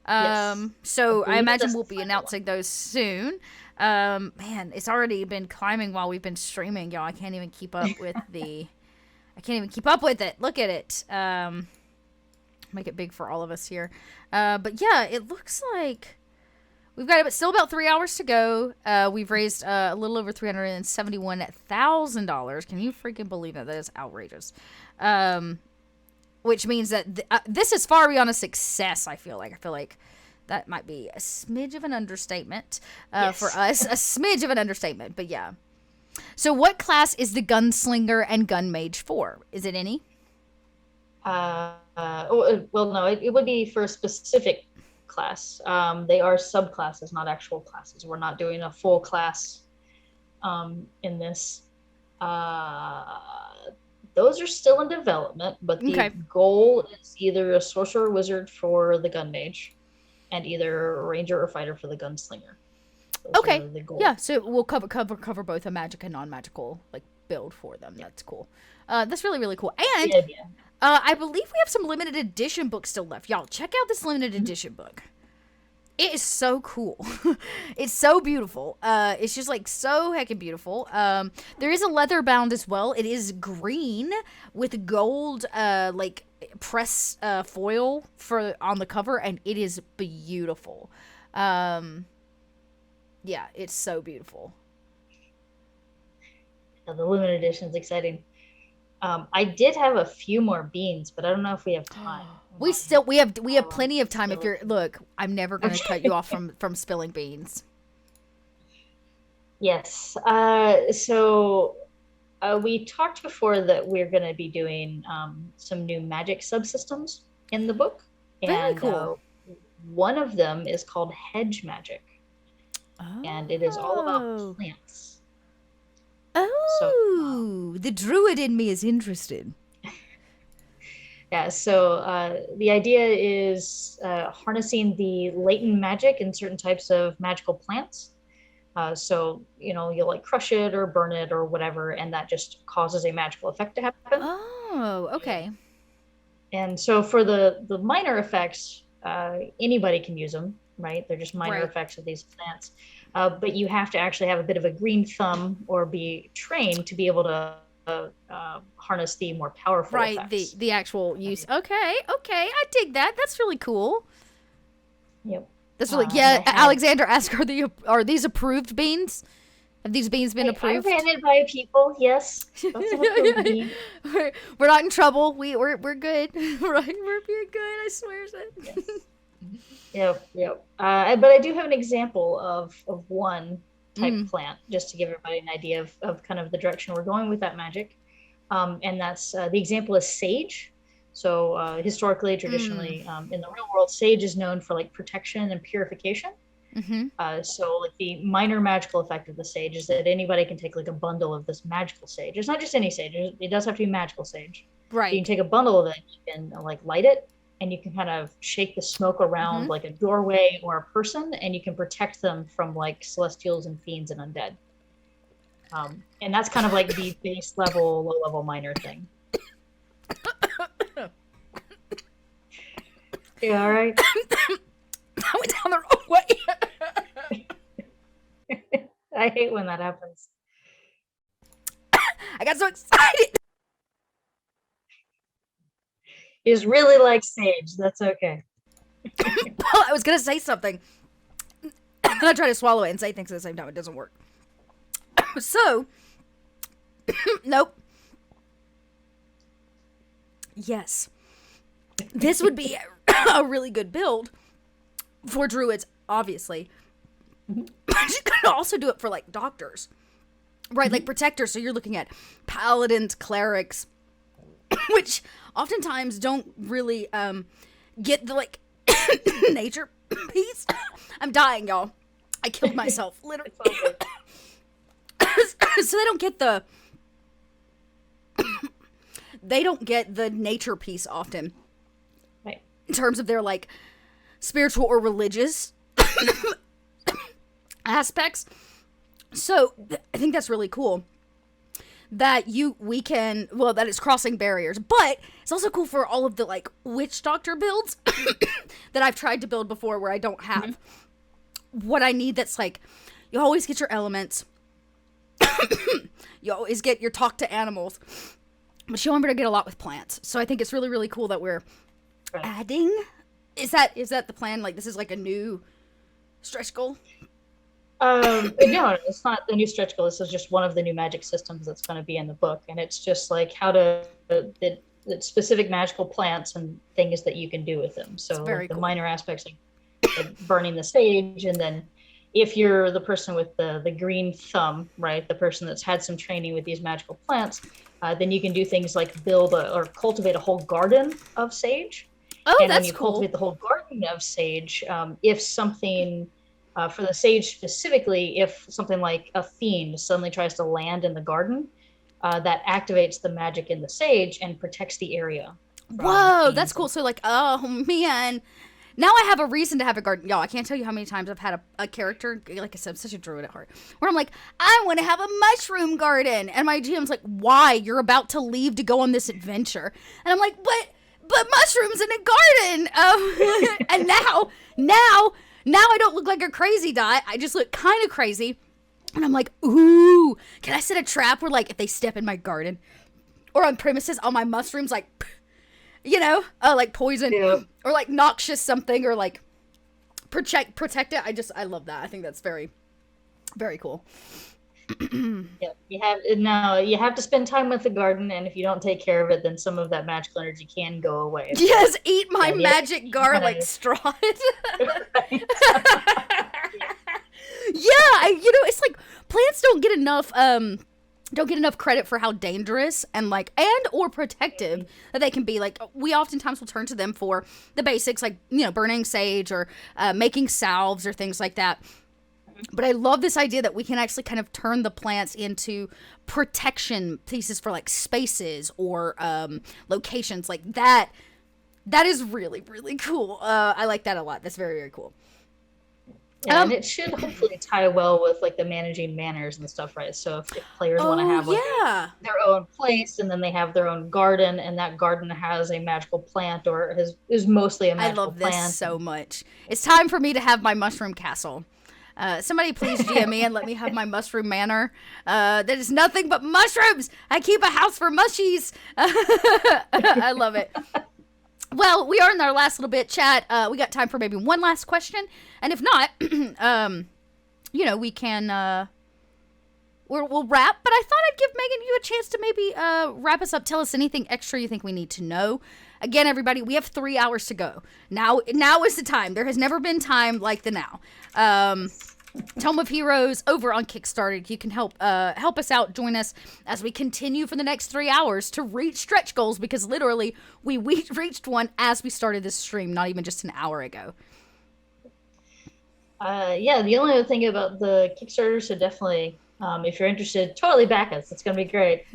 Yes. So I believe imagine that's we'll the be final one. announcing those soon. Man, it's already been climbing while we've been streaming, y'all. I can't even keep up with it. Look at it. Make it big for all of us here. But yeah, it looks like we've got still about 3 hours to go. We've raised a little over $371,000. Can you freaking believe that? That is outrageous. Which means that this is far beyond a success. I feel like that might be a smidge of an understatement for Yes. us. A smidge of an understatement, but yeah. So, what class is the gunslinger and gun mage for? Is it any? Well, no, it would be for a specific class. They are subclasses, not actual classes. We're not doing a full class in this. Uh, those are still in development, but the Okay. goal is either a sorcerer wizard for the gun mage and either a ranger or fighter for the gunslinger. Those Okay. are the Yeah. goals. So we'll cover both a magic and non-magical like build for them. Yeah. That's cool. That's really really cool. That's And the idea. I believe we have some limited edition books still left. Y'all check out this limited edition book. It is so cool. It's so beautiful. It's just like so heckin' beautiful. There is a leather bound as well. It is green with gold like press foil for on the cover, and it is beautiful. Um, yeah, it's so beautiful. The limited edition is exciting. I did have a few more beans, but I don't know if we have time. We have plenty of time. If So you're look, I'm never gonna cut you off from spilling beans. yes. We talked before that we're going to be doing some new magic subsystems in the book, Very and cool. one of them is called Hedge magic, and it is all about Oh. plants. So Oh, the druid in me is interested. yeah, so the idea is harnessing the latent magic in certain types of magical plants. So, you'll like crush it or burn it or whatever, and that just causes a magical effect to happen. Oh, okay. And so for the minor effects, anybody can use them, right? They're just minor Right. effects of these plants. But you have to actually have a bit of a green thumb or be trained to be able to harness the more powerful Right, effects. the actual use. Okay, I dig that. That's really cool. Yep. That's really And yeah. Alexander asked, are these approved beans? Have these beans been approved? I ran it by people. Yes, that's an approved bean. We're not in trouble. We're good. Right, we're being good. I swear. Yes. Yep. But I do have an example of one type plant, just to give everybody an idea of kind of the direction we're going with that magic. And that's the example is sage. So historically, traditionally, in the real world, sage is known for like protection and purification. So like the minor magical effect of the sage is that anybody can take like a bundle of this magical sage. It's not just any sage. It does have to be magical sage. Right. You can take a bundle of it, you can like light it, and you can kind of shake the smoke around like a doorway or a person, and you can protect them from like celestials and fiends and undead. And that's kind of like the base level, low level minor thing. Yeah, all right. I went down the wrong way. I hate when that happens. I got so excited. You just really like sage. That's okay. I was gonna say something, and I try to swallow it and say things at the same time. It doesn't work. So, nope. Yes, this would be a really good build for druids, obviously. But you could also do it for like doctors, right? Like protectors. So you're looking at paladins, clerics, which oftentimes don't really get the like nature piece. I'm dying, y'all. I killed myself, literally. So they don't get the nature piece often, right? In terms of their like spiritual or religious aspects. So I think that's really cool that that it's crossing barriers, but it's also cool for all of the like witch doctor builds that I've tried to build before where I don't have what I need. That's like, you always get your elements. You always get your talk to animals, but you remember to get a lot with plants. So I think it's really, really cool that we're adding. Is that the plan? Like, this is like a new stretch goal? No, it's not the new stretch goal. This is just one of the new magic systems that's going to be in the book, and it's just like how to the specific magical plants and things that you can do with them. So like the minor aspects, like burning the sage, and then if you're the person with the green thumb, right, the person that's had some training with these magical plants, then you can do things like build or cultivate a whole garden of sage. Oh, and that's when you cool. cultivate the whole garden of sage, if something for the sage specifically, if something like a fiend suddenly tries to land in the garden, that activates the magic in the sage and protects the area. Whoa, that's cool. So like, oh man, now I have a reason to have a garden. Y'all, I can't tell you how many times I've had a character, like I said, I'm such a druid at heart, where I'm like, I want to have a mushroom garden. And my GM's like, why? You're about to leave to go on this adventure. And I'm like, but mushrooms in a garden. And now I don't look like a crazy dot. I just look kind of crazy. And I'm like, ooh, can I set a trap where like if they step in my garden or on premises, all my mushrooms like, you know, like poison or like noxious something or like protect it. I love that. I think that's very, very cool. Yeah, you have to spend time with the garden, and if you don't take care of it, then some of that magical energy can go away. Yes, eat my magic garlic straw. Yeah, it's like plants don't get enough credit for how dangerous and or protective that they can be. Like, we oftentimes will turn to them for the basics, like, burning sage or making salves or things like that. But I love this idea that we can actually kind of turn the plants into protection pieces for like spaces or locations like that. That is really, really cool. I like that a lot. That's very, very cool. Yeah, and it should hopefully tie well with like the managing manners and stuff, right? So if players want to have like their own place, and then they have their own garden, and that garden has a magical plant or is mostly a magical plant. I love this so much. It's time for me to have my mushroom castle. Somebody please GM me and let me have my mushroom manor. That is nothing but mushrooms. I keep a house for mushies. I love it. Well, we are in our last little bit, chat. We got time for maybe one last question. And if not, we can, we'll wrap. But I thought I'd give Meagan you a chance to maybe wrap us up. Tell us anything extra you think we need to know. Again, everybody, we have 3 hours to go. Now is the time. There has never been time like the now. Tome of Heroes over on Kickstarter. You can help us out. Join us as we continue for the next 3 hours to reach stretch goals, because literally we reached one as we started this stream, not even just an hour ago. The only other thing about the Kickstarter, so definitely, if you're interested, totally back us. It's going to be great.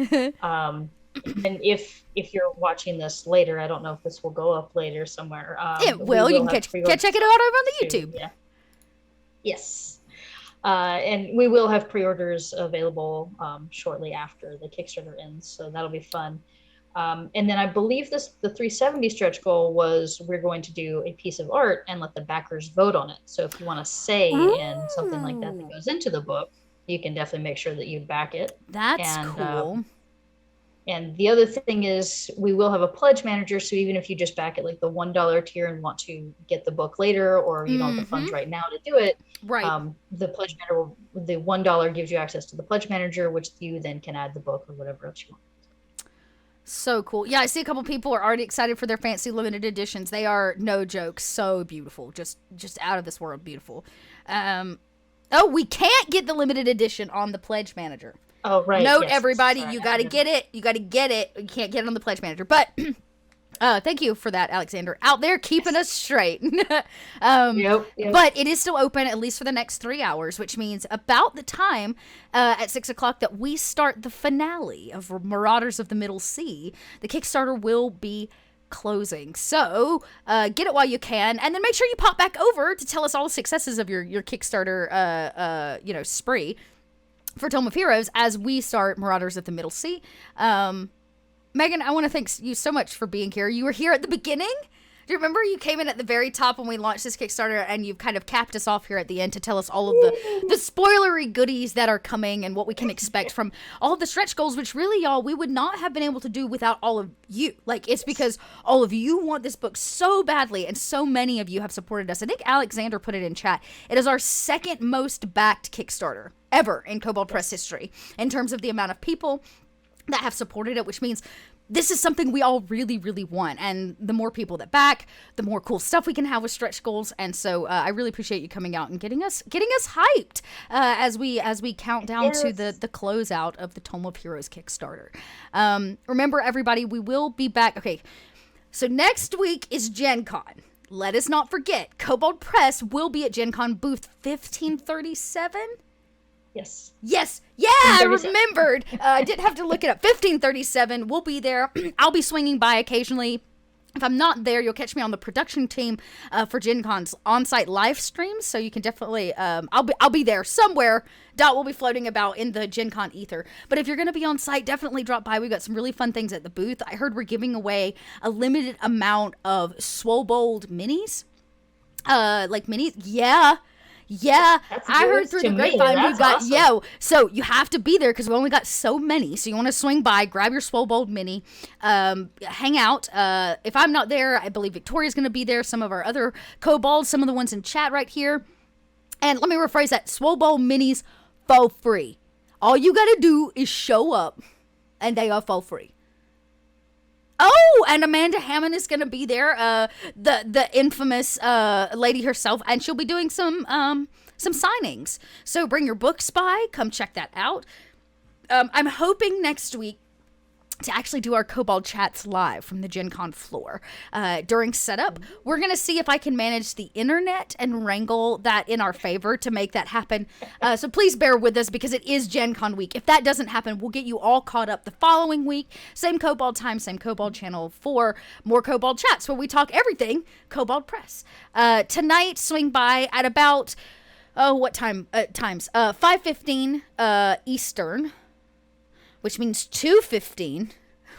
And if you're watching this later, I don't know if this will go up later somewhere. It will. You can check it out over on the YouTube. Yeah. Yes. And we will have pre-orders available shortly after the Kickstarter ends, so that'll be fun. And then I believe the 370 stretch goal was we're going to do a piece of art and let the backers vote on it. So if you want to say in something like that goes into the book, you can definitely make sure that you back it. That's cool. And the other thing is we will have a pledge manager. So even if you just back it like the $1 tier and want to get the book later, or you don't have the funds right now to do it, right? The pledge manager, the $1 gives you access to the pledge manager, which you then can add the book or whatever else you want. So cool. Yeah, I see a couple people are already excited for their fancy limited editions. They are, no joke, so beautiful. Just out of this world beautiful. We can't get the limited edition on the pledge manager. Oh, right. Note, yes, everybody, you got to get it. You got to get it. You can't get it on the pledge manager. But thank you for that, Alexander. Out there keeping us straight. Yep. But it is still open, at least for the next 3 hours, which means about the time at 6 o'clock that we start the finale of Marauders of the Middle Sea, the Kickstarter will be closing. So get it while you can, and then make sure you pop back over to tell us all the successes of your Kickstarter spree for Tome of Heroes as we start Marauders of the Middle Sea. Meagan, I want to thank you so much for being here. You were here at the beginning. Do you remember you came in at the very top when we launched this Kickstarter, and you've kind of capped us off here at the end to tell us all of the spoilery goodies that are coming and what we can expect from all of the stretch goals, which really, y'all, we would not have been able to do without all of you. Like, it's because all of you want this book so badly, and so many of you have supported us. I think Alexander put it in chat. It is our second most backed Kickstarter ever in Kobold Press history in terms of the amount of people that have supported it, which means this is something we all really, really want. And the more people that back, the more cool stuff we can have with stretch goals. And so I really appreciate you coming out and getting us hyped as we count down to the closeout of the Tome of Heroes Kickstarter. Remember, everybody, we will be back. Okay, so next week is Gen Con. Let us not forget, Kobold Press will be at Gen Con booth 1537. Yes. Yeah, I remembered. I didn't have to look it up. 1537. We'll be there. I'll be swinging by occasionally. If I'm not there, you'll catch me on the production team for Gen Con's on-site live streams. So you can definitely, I'll be there somewhere. Dot will be floating about in the Gen Con ether. But if you're going to be on site, definitely drop by. We've got some really fun things at the booth. I heard we're giving away a limited amount of Swobold minis. Minis. Yeah, I heard through the grapevine we've got, awesome. So you have to be there because we only got so many. So you want to swing by, grab your Swobold mini, hang out. If I'm not there, I believe Victoria's going to be there, some of our other kobolds, some of the ones in chat right here. And let me rephrase that, Swobold minis for free. All you got to do is show up, and they are for free. Oh, and Amanda Hammond is going to be there, the infamous lady herself, and she'll be doing some signings. So bring your books by, come check that out. I'm hoping next week to actually do our Kobold chats live from the Gen Con floor. During setup, we're going to see if I can manage the internet and wrangle that in our favor to make that happen. So please bear with us because it is Gen Con week. If that doesn't happen, we'll get you all caught up the following week. Same Kobold time, same Kobold channel for more Kobold chats where we talk everything Kobold Press. Tonight, swing by at about Oh, what time? Times. 5:15 Eastern, which means 2:15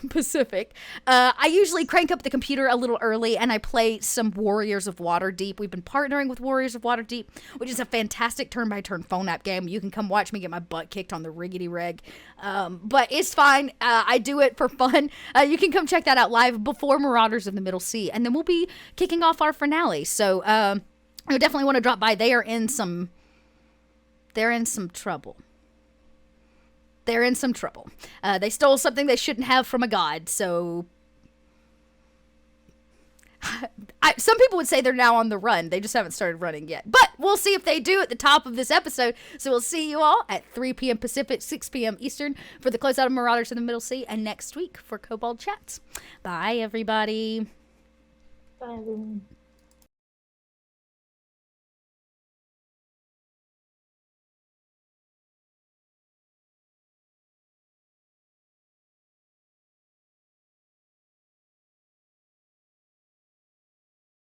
Pacific. I usually crank up the computer a little early and I play some Warriors of Waterdeep. We've been partnering with Warriors of Waterdeep, which is a fantastic turn-by-turn phone app game. You can come watch me get my butt kicked on the riggedy reg. But it's fine. I do it for fun. You can come check that out live before Marauders of the Middle Sea, and then we'll be kicking off our finale. So I definitely want to drop by. They're in some trouble. They're in some trouble. They stole something they shouldn't have from a god, so... some people would say they're now on the run. They just haven't started running yet. But we'll see if they do at the top of this episode. So we'll see you all at 3 p.m. Pacific, 6 p.m. Eastern for the closeout of Marauders of the Middle Sea, and next week for Kobold Chats. Bye, everybody. Bye, everyone.